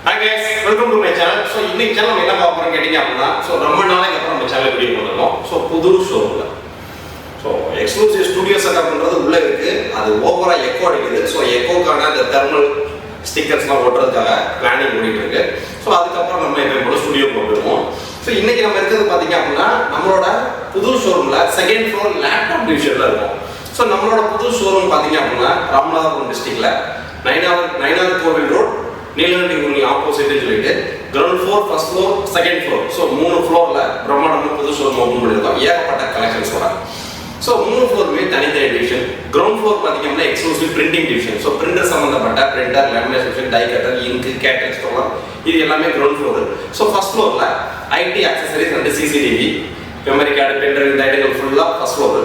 Hi guys, welcome to my channel. So இன்னைக்கு channel என்ன பார்க்க போறோம்னு கேட்டிங்க அப்படினா ரொம்ப நாளைக்கு அப்புறம் நம்ம சேனல் வீடியோ போடுறோம். புது ஷோரூம்ல எக்ஸ்க்ளூசிவ் ஸ்டுடியோ செட்டப்ன்றது உள்ள இருக்கு. அது ஓவரா எக்கோ அடிக்குது. எக்கோக்கான அந்த தெர்மல் ஸ்டிக்கர்ஸ்லாம் ஒட்டுறதுக்காக பிளானிங் பண்ணிட்டு இருக்கு. அதுக்கு அப்புறம் நம்ம இப்போ ஸ்டுடியோ போடுறோம். இன்னைக்கு நம்ம இருக்கிறது பாத்தீங்க அப்படினா நம்மளோட புது ஷோரூம்ல செகண்ட் ஃப்ளோர் லேப்டாப் டிவிஷன்ல இருக்கும். நம்மளோட புது ஷோரூம் பாத்தீங்க அப்படினா ராமநாதபுரம் டிஸ்ட்ரிக்ட்ல 9th கோவில் ரோட் நீலகிரி யூனி ஆப்போசிட் சொல்லிட்டு ground floor first floor second floor மூணு ஃப்ளோர்ல பிரம்மாண்டமா புது ஷோரூம் ஓபன் பண்ணிருக்கோம். ஏகப்பட்ட கலெக்ஷன்ஸ் வர மூணு ஃப்ளோருமே தனித்தனி டிவிஷன். கிரவுண்ட் ஃப்ளோர் பாத்தீங்கன்னா எக்ஸ்க்ளூசிவ் பிரிண்டிங் டிவிஷன். பிரிண்டர் சம்பந்தப்பட்ட printer, lamination, die cutter, ink, catering store இது எல்லாமே கிரவுண்ட் ஃப்ளோர். ஃபர்ஸ்ட் ஃப்ளோர்ல IT accessories and CCTV, memory card, pen drive இந்த ஐட்டங்கள் ஃபுல்லா ஃபர்ஸ்ட் ஃப்ளோர்.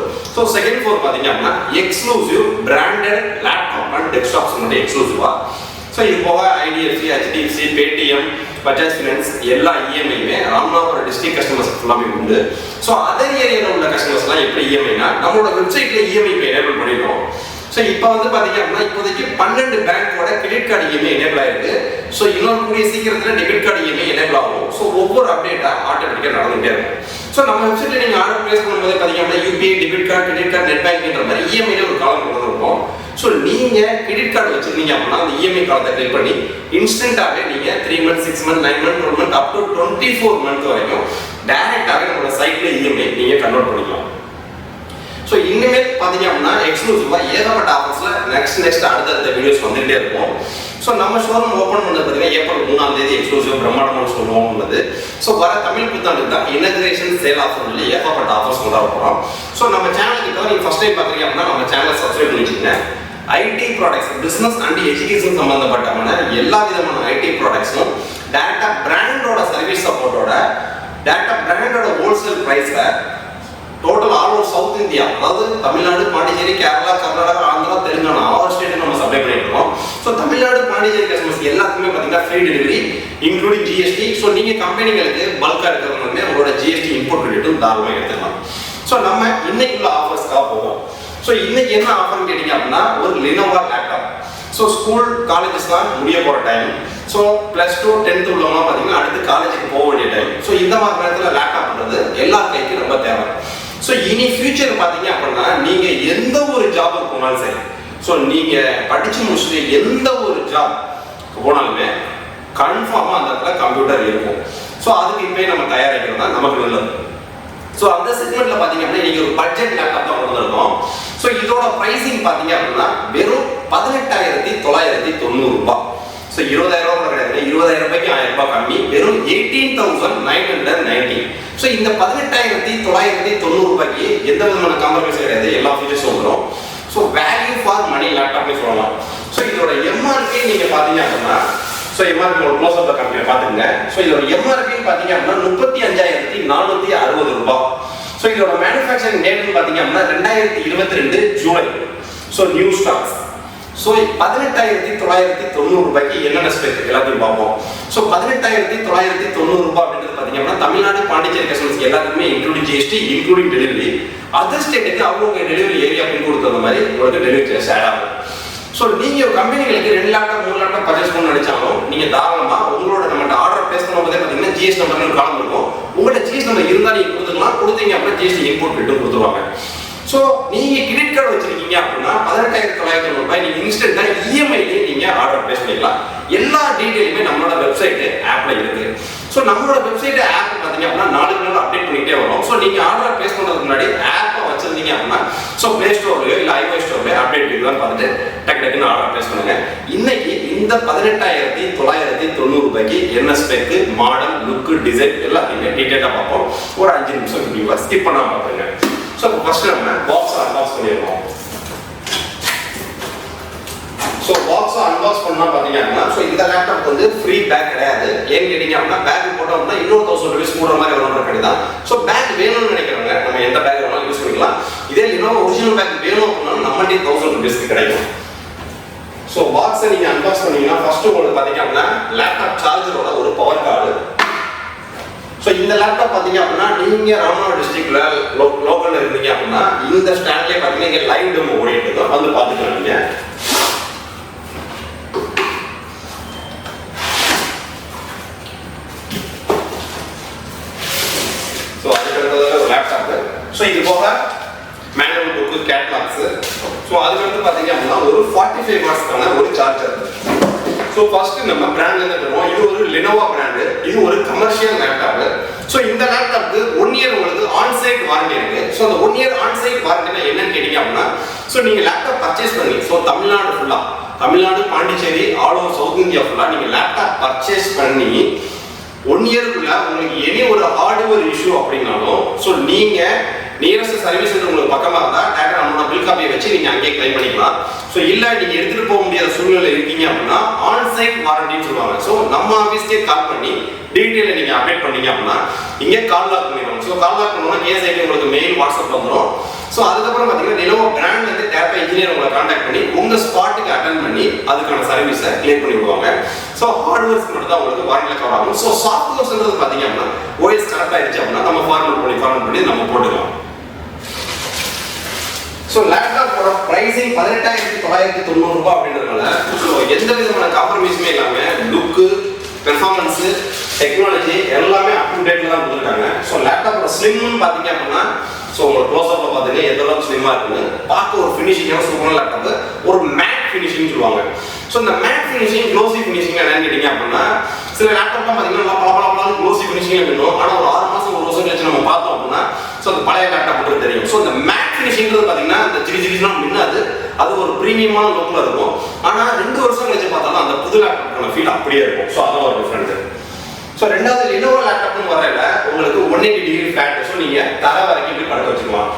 செகண்ட் ஃப்ளோர் பாத்தீங்கன்னா exclusive branded laptop and desktops மட்டும் எக்ஸ்க்ளூசிவா. இது போக IDFC, HDFC, Paytm, Bajaj finance எல்லா இஎம்ஐயுமே ராமநாதபுரம் டிஸ்ட்ரிக்ட் கஸ்டமர்ஸ் ஃபுல்லாமே உண்டு. அதர் ஏரியாவில் உள்ள கஸ்டமர்ஸ்லாம் எப்படி இஎம்ஐனா நம்மளோட வெப்சைட்ல இஎம்ஐ எனேபிள் பண்ணிடுறோம். இப்போ பாத்தீங்க அப்படின்னா இப்போதைக்கு 12 பேங்கோட கிரெடிட் கார்டு இஎம்ஐ எனேபிள் ஆயிருக்கு. இன்னொரு கூடிய சீக்கிரத்தில் டெபிட் கார்டு இஎம்ஐ எனேபிள் ஆகும். ஒவ்வொரு அப்டேட்டா ஆட்டோமேட்டிக்காக நடந்துகிட்டே இருக்கும். நம்ம வெப்சைட்ல நீங்க ஆர்டர் பிளேஸ் பண்ணும்போது பாத்தீங்க அப்படின்னா UPI, debit card, credit card, net பேங்கிங்ன்ற மாதிரி இஎம்ஐல ஒரு காலம் கொண்டு இருக்கும். நீங்க கிரெடிட் கார்டு வச்சிருந்தீங்க அப்படின்னா அந்த இஎம்ஐ காலத்தை கிளிக் பண்ணி இன்ஸ்டன்டாவே நீங்க 3 months, 6 months, 9 months, 12 months up to 24 months வரைக்கும் டைரக்டாவே நம்மளோட சைட்ல இஎம்ஐ நீங்க கன்வெர்ட் பண்ணிக்கலாம். இனிமேல் பாத்தீங்க அப்படின்னா எக்ஸ்க்ளூசிவா ஏகப்பட்ட ஆஃபர்ஸ்ல நெக்ஸ்ட் அடுத்த வீடியோஸ் வந்துட்டே இருக்கும். நம்ம ஷோரூம் ஓபன் பண்ணது பாத்தீங்கன்னா ஏப்ரல் 3ஆம் தேதி எக்ஸ்க்ளூசிவ் பிரம்மாண்டமான ஷோரூம் ஓபன் பண்ணது. வர தமிழ் புத்தாண்டுக்கு தான் இனாகுரேஷன் சேல் ஆஃபர்ல ஏகப்பட்ட ஆஃபர்ஸ் கொண்டு வர போறோம். நம்ம சேனலுக்கு தான் நீங்க ஃபர்ஸ்ட் டைம் பாத்தீங்க அப்படின்னா நம்ம சேனலை சப்ஸ்கிரைப் பண்ணி வச்சுக்கங்க. IT products, business and education சம்பந்தப்பட்டமான எல்லா விதமான ஐடி ப்ராடக்ட்ஸும் டைரக்டா பிராண்டோட சர்வீஸ் சப்போர்ட்டோட டைரக்டா பிராண்டோட ஹோல்சேல் பிரைஸ்ல total all over south India, அதாவது தமிழ்நாடு, பாண்டிச்சேரி, கேரளா, கர்நாடகா, ஆந்திரா, தெலுங்கானா 6 ஸ்டேட் நம்ம சப்ளை பண்ணிட்டு இருக்கோம். தமிழ்நாடு, பாண்டிச்சேரி கஸ்டமர்ஸ் எல்லாத்துக்குமே பாத்தீங்கன்னா ஃப்ரீ டெலிவரி இன்க்ளூடிங் ஜிஎஸ்டி. நீங்க கம்பெனிகளுக்கு பல்கா இருக்கிறவங்க உங்களோட ஜிஎஸ்டி இம்போர்ட் கிரெடிட்டும் தாராளமாக எடுத்துக்கலாம். நம்ம இன்னைக்குள்ள ஆஃபர்ஸ்க்காக போவோம். இன்னைக்கு என்ன ஆஃபர்னு கேட்டீங்க அப்படின்னா ஒரு லெனோவோ லேப்டாப். ஸ்கூல் காலேஜஸ்லாம் முடிய போற டைம். +2 10th உள்ளவங்க பாத்தீங்கன்னா அடுத்து காலேஜுக்கு போக வேண்டிய டைம். இந்த மாதிரி நேரத்தில் லேப்டாப்ன்றது எல்லா கைக்கும் ரொம்ப தேவை. இனி ஃபியூச்சர் பாத்தீங்க அப்படின்னா நீங்க எந்த ஒரு ஜாபுக்கு போனாலும் சரி, நீங்க படிச்சு முடிச்சுட்டு எந்த ஒரு ஜாப் போனாலுமே கன்ஃபார்மா அந்த இடத்துல கம்ப்யூட்டர் இருக்கும். அதுக்கு இப்பயே நம்ம தயாரிக்கிறது தான் நமக்கு நல்லது. அந்த செக்மெண்ட்ல பாத்தீங்க அப்படின்னா நீங்க ஒரு பட்ஜெட் லேப்டாப் தான் கொண்டு வந்திருக்கோம். இதோட பிரைசிங் பாத்தீங்க அப்படின்னா வெறும் 18,990 ரூபாய். 20,000 ரூபாய் கிடையாது, 20,000 ரூபாய்க்கு 1000 ரூபாய் கம்மி, வெறும் 18,990. இந்த 18,990 ரூபாய்க்கு எந்த விதமான காம்ப்ரமைஸ் கிடையாது, எல்லா ஃபீச்சர்ஸும் வந்துடும். வேல்யூ ஃபார் மணி லேப்டாப்னு சொல்லலாம். இதோட எம்ஆர்பி நீங்க பாத்தீங்க அப்படின்னா எம்ஆர்பி ஒரு க்ளோஸ் அப் கம்பெனி பாத்துக்கங்க. இதோட எம்ஆர்பி பாத்தீங்க அப்படின்னா 35,460 ரூபாய். இதோட மேனுஃபேக்சரிங் டேட் பாத்தீங்க அப்படின்னா 2022 ஜூலை. New stocks. 18,990 ரூபாய்க்கு என்னென்ன ஸ்பெக் எல்லாத்தையும் பார்ப்போம். 18,990 ரூபாய் அப்படின்றது பாத்தீங்க அப்படின்னா தமிழ்நாடு, பாண்டிச்சேரி கஸ்டமர்ஸ் எல்லாத்துக்குமே including GST, including delivery. Other ஸ்டேட்டுக்கு அவங்க டெலிவரி ஏரியா பின் கொடுத்த மாதிரி உங்களுக்கு டெலிவரி சார்ஜ் ஆட் ஆகும். நீங்க கம்பெனிகளுக்கு 2 லேப்டாப் 3 லேப்டாப் பர்ச்சேஸ் பண்ண நினைச்சாலும் நீங்க தாராளமா உங்களோட நம்ம ஆர்டர் பிளேஸ் பண்ணும்போதே பாத்தீங்கன்னா ஜிஎஸ்டி நம்பர் காலம் இருக்கும். உங்களோட ஜிஎஸ்டி நம்பர் இருந்தா நீங்க கொடுத்துக்கலாம். கொடுத்தீங்க அப்படின்னா ஜிஎஸ்டி இம்போர்ட் கிரெடிட் கொடுத்துருவாங்க. நீங்க கிரெடிட் கார்டு வச்சிருக்கீங்க அப்படின்னா 18,990 ரூபாய் நீங்க இன்ஸ்டன்டா இஎம்ஐலயே நீங்க ஆர்டர் பிளேஸ் பண்ணிக்கலாம். எல்லா டீடைலுமே நம்மளோட வெப்சைட் ஆப்ல இருக்கு. நம்மளோட வெப்சைட் ஆப் பாத்தீங்க அப்படின்னா நாளுக்கு நாள் அப்டேட் பண்ணிட்டே வரும். நீங்க ஆர்டர் பிளேஸ் பண்றதுக்கு முன்னாடி ஆப்பை வச்சிருந்தீங்க அப்படின்னா பிளே ஸ்டோர்லயோ இல்ல ஐஓஎஸ் ஸ்டோர்லயோ அப்டேட் இருக்குதான்னு பார்த்துட்டு டக்குன்னு ஆர்டர் பிளேஸ் பண்ணுங்க. இன்னைக்கு இந்த 18,990 ரூபாய்க்கு என்ன ஸ்பெக், மாடல், லுக், டிசைன் எல்லாத்தையுமே டீடைலா பார்ப்போம். ஒரு 5 நிமிஷம் வீடியோவை ஸ்கிப் பண்ணாம பாருங்க. ஃபர்ஸ்ட் நம்ம பாக்ஸ் அன்பாக்ஸ் பண்ணிடுவோம். பாக்ஸ் அன்பாக்ஸ் பண்ணா பாத்தீங்கன்னா இந்த லேப்டாப் வந்து ஃப்ரீ பேக் கிடையாது. ஏன்னு கேட்டீங்க அப்படின்னா பேக் போட்டோம்னா இன்னொரு 1000 ரூபாய் கூட மாதிரி வரும் கிடையாது. பேக் வேணும்னு நினைக்கிறவங்க நம்ம எந்த பேக் வேணாலும் யூஸ் பண்ணிக்கலாம். இதே லெனோவோ ஒரிஜினல் பேக் வேணும் அப்படின்னா நம்மகிட்ட 1000 ரூபாய்க்கு கிடைக்கும். பாக்ஸை நீங்க அன்பாக்ஸ் பண்ணீங்கன்னா ஃபர்ஸ்ட் உங்களுக்கு பாத்தீங்க அப்படின்னா லேப்டாப் சார்ஜரோட ஒரு பவர் கார்டு. இந்த லேப்டாப் பாத்தீங்க அப்படின்னா நீங்க ராமநாதபுரம் டிஸ்ட்ரிக்ட்ல லோக்கல்ல இருந்தீங்க அப்படின்னா இந்த ஸ்டாண்ட்லயே பாத்தீங்கன்னா இங்க லைவ் டெமோ ஓடிட்டு இருக்கோம், வந்து பாத்துக்கலாம். நீங்க ஸோ இது போக மேனுவல் புக்கு கேட்லாக்ஸ். ஸோ அதுக்கு வந்து பார்த்தீங்க அப்படின்னா ஒரு 45 வாட்ஸ்க்கான ஒரு சார்ஜர். ஸோ ஃபர்ஸ்ட் நம்ம பிராண்ட்லேருந்து போடுவோம். இது ஒரு லெனோவோ பிராண்டு. இது ஒரு கமர்ஷியல் லேப்டாப். ஸோ இந்த லேப்டாப்க்கு 1 இயர் உங்களுக்கு ஆன்சைட் வாரண்டி இருக்கு. ஸோ அந்த 1 இயர் ஆன்சைட் வாரண்டினா என்னன்னு கேட்டீங்க அப்படின்னா, ஸோ நீங்கள் லேப்டாப் பர்ச்சேஸ் பண்ணி, ஸோ தமிழ்நாடு ஃபுல்லாக, Tamil Nadu, Pondicherry, all over south India ஃபுல்லாக நீங்கள் லேப்டாப் பர்ச்சேஸ் பண்ணி 1 இயருக்குள்ள உங்களுக்கு எனி ஒரு ஹார்ட்வேர் இஷ்யூ அப்படின்னாலும், ஸோ நீங்கள் நியரஸ்ட் சர்வீஸ் சென்டர் உங்களுக்கு பக்கமாக இருந்தால் டேரக்டாக நம்மளோட பில் காப்பியை வச்சு நீங்கள் அங்கேயே கிளைம் பண்ணிக்கலாம். ஸோ இல்லை நீங்கள் எடுத்துகிட்டு போக முடியாத சூழ்நிலை இருக்கீங்க அப்படின்னா ஆன்சைட் வாரண்டின்னு சொல்லுவாங்க. ஸோ நம்ம ஆஃபீஸ்க்கே கால் பண்ணி டீட்டெயிலை நீங்கள் அப்டேட் பண்ணீங்க அப்படின்னா இங்கே கால் லாக் பண்ணிடுவாங்க. ஸோ கால் லாக் பண்ணோம்னா கேஸ் ஐடி உங்களுக்கு மெயில் வாட்ஸ்அப் வந்துடும். ஸோ அதுக்கப்புறம் பார்த்தீங்கன்னா லெனோவோ பிராண்ட்லேருந்து டேரக்டாக இன்ஜினியர் உங்களை கான்டாக்ட் பண்ணி உங்கள் ஸ்பாட்டுக்கு அட்டன் பண்ணி அதுக்கான சர்வீஸை கிளியர் பண்ணி விடுவாங்க. ஸோ ஹார்ட்வேர்ஸ் மட்டும் தான் உங்களுக்கு வாரண்டியில் கவர் ஆகும். ஸோ சாஃப்ட்வேர்ஸ்ன்றது பார்த்தீங்க அப்படின்னா ஓஎஸ் கரெக்டாக ஆயிடுச்சு அப்படின்னா நம்ம ஃபார்மேட் பண்ணி நம்ம போட்டுக்கலாம். ஸோ லேப்டாப்போட ப்ரைஸிங் 18,990 ரூபாய் அப்படின்றதுனால ஸோ எந்த விதமான காம்ப்ரமைஸுமே இல்லாமல் லுக்கு, பெர்ஃபார்மன்ஸு, டெக்னாலஜி எல்லாமே அப் டு டேட்டில் தான் கொடுத்துருக்காங்க. ஸோ லேப்டாப்போட ஸ்லிம்னு பார்த்தீங்க அப்படின்னா, ஸோ உங்களோட க்ளோஸ்அப்பில் பார்த்தீங்கன்னா எந்த அளவுக்கு ஸ்லிம்மாக இருக்குன்னு பார்க்க ஒரு ஃபினிஷிங்கான சூப்பரான லேப்டாப்பு. ஒரு மேட் ஃபினிஷிங் சொல்லுவாங்க. ஸோ இந்த மேட் ஃபினிஷிங், க்ளோசி ஃபினிஷிங் என்னன்னு கேட்டிங்க அப்படின்னா, சில லேப்டாப்லாம் பார்த்தீங்கன்னா பல க்ளோசி ஃபினிஷிங் வேணும். ஆனால் ஒரு 6 மாதம் 1 வருஷம் கழிச்சு நம்ம பார்த்தோம் அப்படின்னா ஸோ அந்த பழைய லேப்டாப் தெரியும். ஸோ இந்த மேட் ஃபினிஷிங்கிறது பார்த்தீங்கன்னா அந்த ஜிலிஜிலிலாம் மின்னாது, அது ஒரு ப்ரீமியமான லுக்கில் இருக்கும். ஆனால் 2 வருஷம் கழிச்சு பார்த்தாலும் அந்த புது லேப்டாப்போட ஃபீல் அப்படியே இருக்கும். ஸோ அதான் ஒரு டிஃப்ரெண்ட். ஸோ ரெண்டாவது லெனோவோ லேப்டாப்னு வரல உங்களுக்கு 180 டிகிரி ஃபிளாட். ஸோ நீங்கள் தர வரைக்கும் இப்படி படுக்க வச்சுக்கலாம்.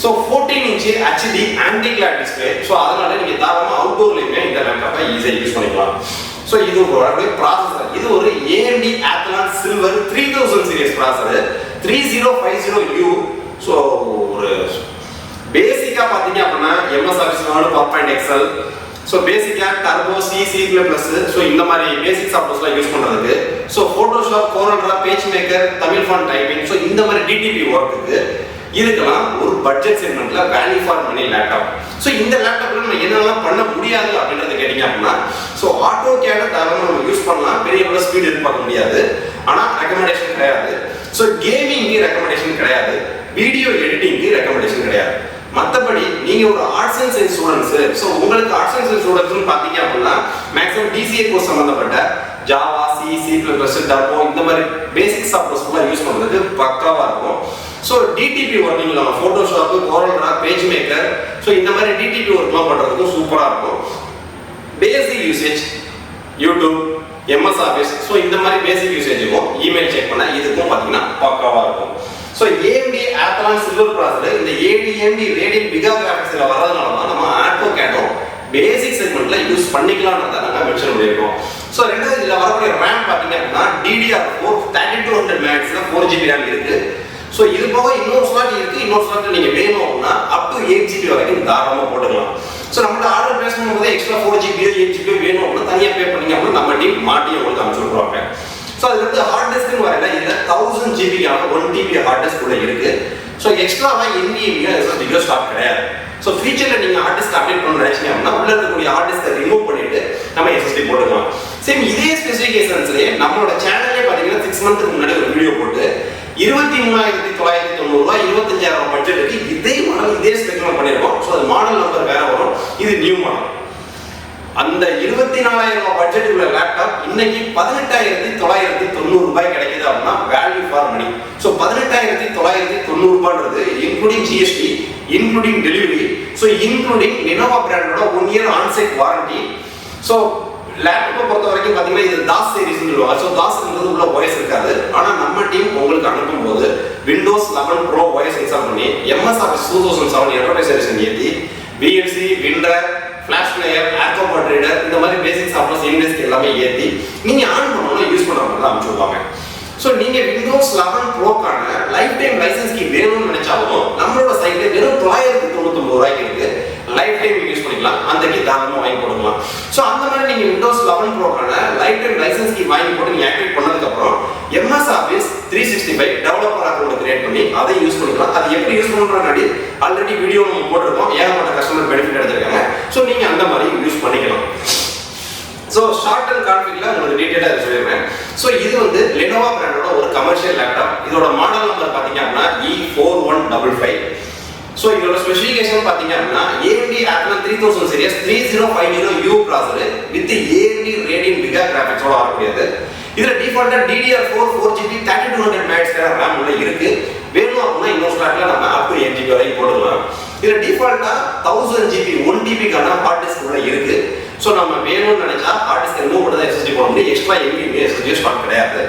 ஸோ 14 இன்ச் HD ஆன்டி கிளார் டிஸ்பிளே. ஸோ அதனால நீங்கள் தாராளமாக அவுட்டோர்லையுமே இந்த லேப்டாப்பை ஈஸியாக யூஸ் பண்ணிக்கலாம். ஸோ இது ஒரு ப்ராசஸர். இது ஒரு AMD Athlon Silver 3000 series processor 3050U. So ஒரு பேசிக்காக பார்த்தீங்க அப்படின்னா MS Office Word, PowerPoint, Excel, so பேசிக்காக டர்போ, C++, ஸோ இந்த மாதிரி பேசிக் சாஃப்ட்வேர்ஸ்லாம் யூஸ் பண்ணுறதுக்கு, so Photoshop, CorelDRAW, PageMaker, Tamil font typing, so இந்த மாதிரி DTP ஒர்க்குக்கு இதுக்கெல்லாம் ஒரு பட்ஜெட் செக்மெண்ட்ல value for money laptop. So இந்த லேப்டாப்ல நம்ம என்னெல்லாம் பண்ண முடியாது அப்படின்றத கேட்டீங்க அப்படின்னா, ஸோ ஆட்டோ கேட தாராளமாக நம்ம யூஸ் பண்ணலாம். பெரிய அளவு ஸ்பீட் எதிர்பார்க்க முடியாது, ஆனால் ரெக்கமெண்டேஷன் கிடையாது. ஸோ கேமிங்கு ரெக்கமெண்டேஷன் கிடையாது, வீடியோ எடிட்டிங்கு ரெக்கமெண்டேஷன் கிடையாது. மற்றபடி நீங்கள் ஒரு arts and science students, so உங்களுக்கு ஆர்ட்ஸ் அண்ட் சயின்ஸ் ஸ்டூடெண்ட்ஸ்னு பார்த்தீங்க அப்படின்னா மேக்ஸிமம் DCA கோர்ஸ் சம்மந்தப்பட்ட ஜாவா, C++, டர்போ இந்த மாதிரி பேசிக் சாஃப்ட்வேர்ஸ்லாம் யூஸ் பண்ணுறதுக்கு பக்காவாக இருக்கும். ஸோ DTP ஒர்க்கிங் இல்லாமல் Photoshop, CorelDRAW, PageMaker, so இந்த மாதிரி DTP ஒர்க்லாம் பண்ணுறதுக்கும் சூப்பராக இருக்கும். Basic usage YouTube, MS Office, so இந்த மாதிரி பேசிக் யூசேஜுக்கும் இமெயில் செக் பண்ண இதுக்கும் பார்த்தீங்கன்னா பக்காவாக இருக்கும். So AMD Athlon Silver processor இந்த AMD ரேடியன் பிகா கிராஃபிக்ஸில் வர்றதுனால தான் நம்ம ஆட்டோ கேடும் பேசிக் செக்மெண்ட்ல யூஸ் பண்ணிக்கலாம்ன்றத நாங்கள் மென்ஷன் பண்ணியிருக்கோம். ஸோ ரெண்டாவது இதில் வரக்கூடிய ரேம் பார்த்தீங்க அப்படின்னா DDR4 3200 மேக்ஸில் 4GB ரேம் இருக்கு. ஸோ இது போக இன்னொரு ஸ்லாட் இருக்கு. இன்னொரு ஸ்லாட் நீங்கள் வேணும் அப்படின்னா அப் டு 8GB வரைக்கும் தாராளமாக போட்டுக்கலாம். ஸோ நம்மளோட ஆர்டர் பிளேஸ் பண்ணும்போது எக்ஸ்ட்ரா 4GB 8GB வேணும் அப்படின்னா தனியாக பே பண்ணீங்க அப்படின்னா நம்ம டீம் மாட்டி உங்களுக்கு அனுப்பிச்சு விட்ருவாங்க. ஸோ அது வந்து ஹார்ட் டிஸ்க்னு வரல, இதில் 1000GB 1TB ஹார்ட் டிஸ்க் கூட இருக்கு. ஸோ எக்ஸ்ட்ராவாக NVMe SSD ஸ்டாக் கிடையாது. ஸோ ஃபியூச்சரில் நீங்கள் ஹார்ட் டிஸ்க் அப்டேட் பண்ண நினைச்சீங்க அப்படின்னா உள்ள இருக்கக்கூடிய ஹார்ட் டிஸ்கை ரிமூவ் பண்ணிட்டு நம்ம SSD போட்டுக்கலாம். சேம் இதே ஸ்பெசிஃபிகேஷன்ஸ்லேயே நம்மளோட சேனல்லே பார்த்தீங்கன்னா 6 மந்த்துக்கு முன்னாடி ஒரு வீடியோ போட்டு 23,990 ரூபாய் 25,000 பட்ஜெட்டுக்கு இதே மாடல் இதே ஸ்பெக்ல பண்ணியிருக்கோம். ஸோ அது மாடல் நம்பர் வேற வரும், இது நியூ மாடல். அந்த 24,000 ரூபாய் பட்ஜெட் உள்ள லேப்டாப் இன்னைக்கு 18,990 ரூபாய் கிடைக்குது அப்படின்னா வேல்யூ ஃபார் மணி. ஸோ 18,990 ரூபாய்ன்றது including GST, including delivery, so including Lenovo பிராண்டோட 1 இயர் ஆன்சைட் வாரண்டி. ஸோ லேப்டாப்பை பொறுத்த வரைக்கும் பார்த்தீங்கன்னா இது தாஸ் சீரிஸ்னு சொல்லுவாங்க. ஸோ தாஸ்ன்றது உள்ள OS இருக்காது. ஆனால் நம்ம டீம் உங்களுக்கு அனுப்பும்போது Windows 11 Pro OS இன்ஸ்டால் பண்ணி MS Office 2007 என்டர்பிரைஸ் எடிஷன் ஏற்றி VLC, விண்டர், ஃபிளாஷ் பிளேயர், ஆர்கோபாட் ரீடர் இந்த மாதிரி பேசிக் சாஃப்ட்வேர்ஸ் இன்டெஸ்க் எல்லாமே ஏற்றி நீங்கள் ஆன் பண்ணணும் யூஸ் பண்ணுற மாதிரி தான் அனுப்பிச்சுடுவாங்க. ஸோ நீங்கள் Windows 11 Proக்கான லைஃப் டைம் லைசன்ஸ் கீ வேணும்னு நினைச்சாலும் நம்மளோட சைட்டில் வெறும் 999 ரூபாய்க்கு இருக்கு. லைஃப் டைம் யூஸ் பண்ணிக்கலாம், அந்த கீ தாராளமாக வாங்கி போட்டுக்கலாம். ஸோ அந்த மாதிரி நீங்கள் Windows 11 Proக்கான லைஃப் டைம் லைசன்ஸ் கீ வாங்கி போட்டு நீங்கள் ஆக்டிவேட் பண்ணதுக்கப்புறம் MS Office 365 developer account create பண்ணி அதை யூஸ் பண்ணிக்கலாம். அது எப்படி யூஸ் பண்ணுறதுனாடி ஆல்ரெடி வீடியோ நம்ம போட்டிருக்கோம், ஏகப்பட்ட கஸ்டமர் பெனிஃபிட் எடுத்திருக்காங்க. ஸோ நீங்கள் அந்த மாதிரி யூஸ் பண்ணிக்கலாம். ஸோ ஷார்ட் அண்ட் கான்ஃபிக்ல உங்களுக்கு டீட்டெயிலாக சொல்லிடுறேன். ஸோ இது வந்து லெனோவா பிராண்டோட ஒரு கமர்ஷியல் லேப்டாப். இதோட மாடல் நம்பர் பார்த்தீங்க அப்படின்னா E4155. ஸோ இதோட ஸ்பெசிஃபிகேஷன் பார்த்தீங்க அப்படின்னா AMD Athlon 3000 series 3050U processor with AMD Radeon Vega கிராஃபிக்ஸோட வரக்கூடியது. இதுல டிஃபால்ட்டா DDR4 4GB 3200 MHz RAM உள்ள இருக்கு. வேணும் அப்படின்னா இன்னொரு ஸ்லாட்ல நம்ம up to 8GB வரைக்கும் போட்டுக்கலாம். இதுல டிஃபால்ட்டா 1000GB 1TB கான ஹார்ட் டிஸ்க் உள்ள இருக்கு. ஸோ நம்ம வேணும்னு நினைச்சா ஹார்ட் டிஸ்க் ரிமூவ் பண்ணி SSD போட முடியும். எக்ஸ்ட்ரா MB SSD ஸ்லாட் கிடையாது.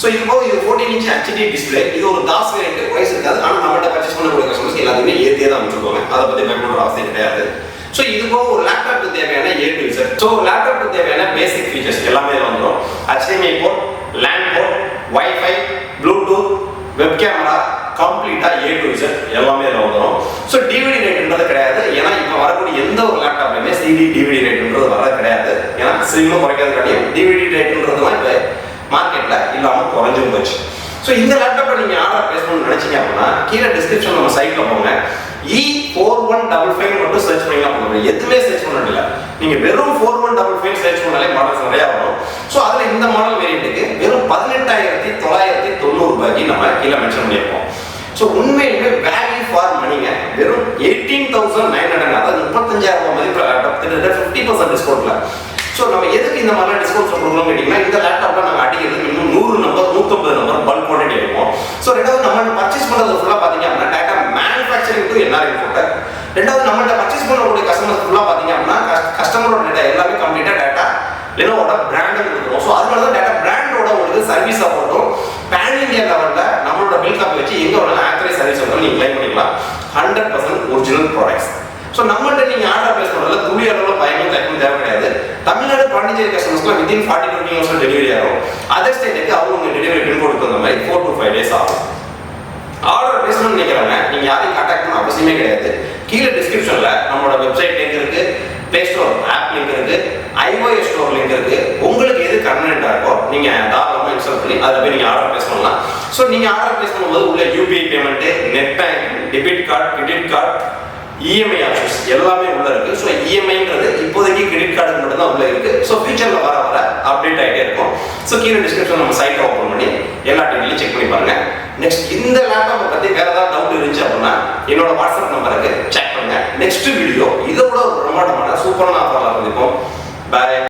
ஸோ இது போக இது 14" HD டிஸ்பிளே. இது ஒரு தாஸ் வேரியன்ட், பிரைஸ் இருக்காது. ஆனால் நம்மகிட்ட பர்ச்சேஸ் பண்ணக்கூடிய கஸ்டமர்ஸ் எல்லாத்தையுமே ஏற்றியே தான் அமைச்சிருக்கோங்க. அதை பற்றி பயப்படுற அவசியம் கிடையாது. ஸோ இது போக ஒரு லேப்டாப்க்கு தேவையான A to Z. ஸோ ஒரு லேப்டாப்க்கு தேவையான பேசிக் ஃபீச்சர்ஸ் எல்லாமே வந்துடும். HDMI port, LAN port, WIFI, Bluetooth, web camera, கம்ப்ளீட்டா A to Z எல்லாமே இதில் வந்துடும். ஸோ DVD ரேட்ன்றது கிடையாது. ஏன்னா இப்போ வரக்கூடிய எந்த ஒரு லேப்டாப்லையுமே CD DVD ரேட்ன்றது வர கிடையாது. ஏன்னா சிம்மை குறைக்கிறது கிடையாது. DVD ரேட்ன்றதுலாம் இப்போ மார்க்கெட்ல இல்லாம குறைஞ்சும் போச்சு. ஸோ இந்த லேப்டாப்பை நீங்க ஆர்டர் பிளேஸ் பண்ணணும்னு நினைச்சீங்க அப்படின்னா கீழே டிஸ்கிரிப்ஷன் நம்ம சைட்ல போங்க. E4155 மட்டும் சர்ச் பண்ணீங்கன்னா போதும். எதுவுமே சர்ச் பண்ணணும் இல்லை. நீங்க வெறும் 4155 சர்ச் பண்ணாலே மாடல்ஸ் நிறைய வரும். ஸோ அதுல இந்த மாடல் வேரியன்ட்டுக்கு வெறும் 18,990 ரூபாய்க்கு நம்ம கீழே மென்ஷன் பண்ணியிருக்கோம். ஸோ உண்மையிலுமே வேல்யூ ஃபார் மணிங்க. வெறும் 18,900, அதாவது 35,000 மதிப்புள்ள லேப்டாப், கிட்டத்தட்ட 50% டிஸ்கவுண்ட்ல. ஸோ நம்ம எதுக்கு இந்த மாதிரிலாம் டிஸ்கவுண்ட்ஸ் கொடுக்கணும்னு கேட்டிங்கன்னா, இந்த லேப்டாப்ல நாங்கள் அடிக்கிறது இன்னும் 100 நம்பர் 150 நம்பர் பல்க் குவான்டிட்டி இருக்கும். ஸோ ரெண்டாவது நம்ம பர்ச்சேஸ் பண்ணுறது ஃபுல்லாக பார்த்தீங்க அப்படின்னா டேட்டா மேனுஃபேக்சரிங் டு NRI போட்ட. ரெண்டாவது நம்மள்ட்ட பர்ச்சேஸ் பண்ணக்கூடிய கஸ்டமர்ஸ் ஃபுல்லாக பார்த்தீங்க அப்படின்னா கஸ்டமரோட டேட்டா எல்லாமே கம்ப்ளீட்டாக டேட்டா லெனோவோட பிராண்டும் கொடுக்குறோம். ஸோ அதனால தான் டேட்டா பிராண்டோட உங்களுக்கு சர்வீஸ் சப்போர்ட்டும் பேன் இந்தியா லெவலில் நம்மளோட பில் காப்பி வச்சு எங்கே வேணாலும் ஆக்டரைஸ் சர்வீஸ் வந்து நீங்கள் கிளைம் பண்ணிக்கலாம். 100% ஒரிஜினல் ப்ராடக்ட்ஸ். ஸோ நம்மள்ட்ட நீங்கள் ஆர்டர் பிளேஸ் பண்ணுறதுல துளி அளவில் பயமும் தயக்கும் தேவை கிடையாது. தமிழ்நாடு பாண்டிச்சேரி கஸ்டமர்ஸ்லாம் வித்தின் 40 to 20 hours டெலிவரி ஆகும். அதர் ஸ்டேட்டுக்கு அவங்க டெலிவரி பின்கோடு தகுந்த மாதிரி 4 to 5 days ஆகும். ஆர்டர் பிளேஸ் பண்ண நினைக்கிறாங்க, நீங்கள் யாரையும் கான்டாக்ட் பண்ண அவசியமே கிடையாது. கீழே டிஸ்கிரிப்ஷனில் நம்மளோட வெப்சைட் லிங்க் இருக்கு, பிளே ஸ்டோர் ஆப் லிங்க் இருக்கு, iOS ஸ்டோர் லிங்க் இருக்கு. உங்களுக்கு எது கன்வீனியன்ட்டாக இருக்கோ நீங்கள் தாராளமாக இன்ஸ்டால் பண்ணி அதில் போய் நீங்கள் ஆர்டர் பிளேஸ் பண்ணலாம். ஸோ நீங்கள் ஆர்டர் பிளேஸ் பண்ணும்போது உள்ள UPI payment, net banking, debit card, credit card, EMI options எல்லாமே உள்ள இருக்கு. ஸோ EMIன்றது இப்போதைக்கு கிரெடிட் கார்டுக்கு மட்டும் தான் உள்ள இருக்கு. ஸோ ஃபியூச்சர்ல வர வர அப்டேட் ஆகிட்டே இருக்கும். ஸோ கீழே டிஸ்கிரிப்ஷன் நம்ம சைட்டை ஓப்பன் பண்ணி எல்லா டீட்டெயிலும் செக் பண்ணி பாருங்க. நெக்ஸ்ட் இந்த லேப்டாப்பை பத்தி வேற ஏதாவது டவுட் இருந்துச்சு அப்படின்னா என்னோட வாட்ஸ்அப் நம்பருக்கு செக் பண்ணுங்க. நெக்ஸ்ட் வீடியோ இதோட ஒரு பிரம்மாண்டமான சூப்பரான ஆஃபர்ல இருந்திருக்கும். பாய்.